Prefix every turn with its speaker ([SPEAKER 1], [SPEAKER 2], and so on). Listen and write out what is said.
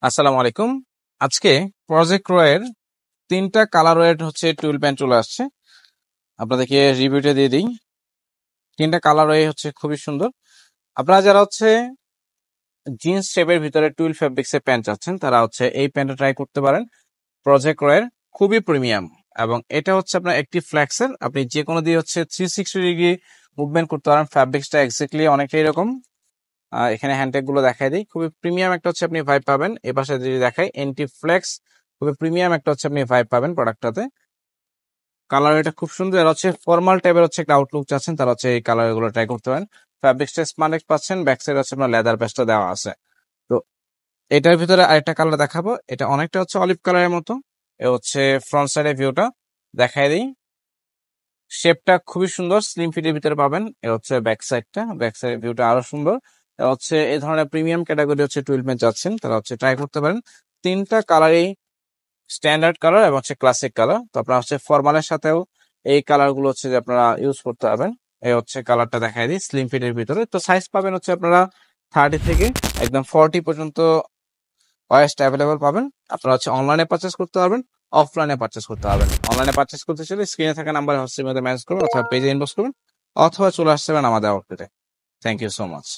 [SPEAKER 1] আসসালামু আলাইকুম। আজকে প্রজেক্ট রো এর ৩টা কালার ওয়েট হচ্ছে টুইল প্যান্ট চলে আসছে। আপনাদেরকে রিভিউটা দিয়ে দিই। ৩টা কালার ওয়ে হচ্ছে খুবই সুন্দর। আপনারা যারা হচ্ছে জিন্স শেপের ভিতরে টুইল ফেব্রিক্স এর প্যান্ট চাচ্ছেন তারা হচ্ছে এই প্যান্টটা ট্রাই করতে পারেন। প্রজেক্ট রো এর খুবই প্রিমিয়াম এবং এটা হচ্ছে আপনার একটি ফ্লেক্সের, আপনি যে কোনো দিয়ে হচ্ছে 360 ডিগ্রি মুভমেন্ট করতে পারেন। ফ্যাব্রিক্সটা এক্স্যাক্টলি অনেকটাই এরকম। এখানে হ্যান্ডটেগ গুলো দেখাই দিই, খুবই প্রিমিয়াম একটা হচ্ছে আপনি ভাইব পাবেন। এ পাশে যদি দেখাই এন্টি ফ্লেক্স, খুবই প্রিমিয়াম একটা হচ্ছে আপনি ভাইব পাবেন প্রোডাক্টটাতে। কালার এটা খুব সুন্দর, আর হচ্ছে ফর্মাল টাইপের হচ্ছে একটা আউটলুক চাচ্ছেন তারা হচ্ছে এই কালার গুলো ট্রাই করতে পারেন। ফ্যাব্রিক্সটা স্মার্ট পাচ্ছেন, ব্যাক সাইড হচ্ছে আপনার লেদার প্যাচটা দেওয়া আছে। তো এটার ভিতরে আরেকটা কালার দেখাবো, এটা অনেকটা হচ্ছে অলিভ কালারের মতো। এ হচ্ছে ফ্রন্ট সাইডের ভিউটা দেখাই দিই। শেপটা খুবই সুন্দর, স্লিম ফিটের ভিতরে পাবেন। এ হচ্ছে ব্যাক সাইডটা, ব্যাক সাইড ভিউটা আরো সুন্দর। হচ্ছে এই ধরনের প্রিমিয়াম ক্যাটাগরি হচ্ছে 12 পেন যাচ্ছেন তারা হচ্ছে ট্রাই করতে পারেন। 3টা কালারই স্ট্যান্ডার্ড কালার এবং হচ্ছে ক্লাসিক কালার। তো আপনারা হচ্ছে ফর্মালের সাথেও এই কালার গুলো হচ্ছে যে আপনারা ইউজ করতে পারবেন। এই হচ্ছে কালারটা দেখাই দিই স্লিম ফিটের ভিতরে। তো সাইজ পাবেন হচ্ছে আপনারা 30 থেকে একদম 40 পর্যন্ত ওয়েস্ট অ্যাভেলেবল পাবেন। আপনারা হচ্ছে অনলাইনে পারচেস করতে পারবেন, অফলাইনে পারচেস করতে পারবেন। অনলাইনে পারচেস করতে চাইলে স্ক্রিনে থাকা নাম্বারে হোয়াটসঅ্যাপে মেসেজ করবেন অথবা পেজে ইনবক্স করবেন অথবা চলে আসতে পারেন আমাদের আউটলেটে। Thank you so much.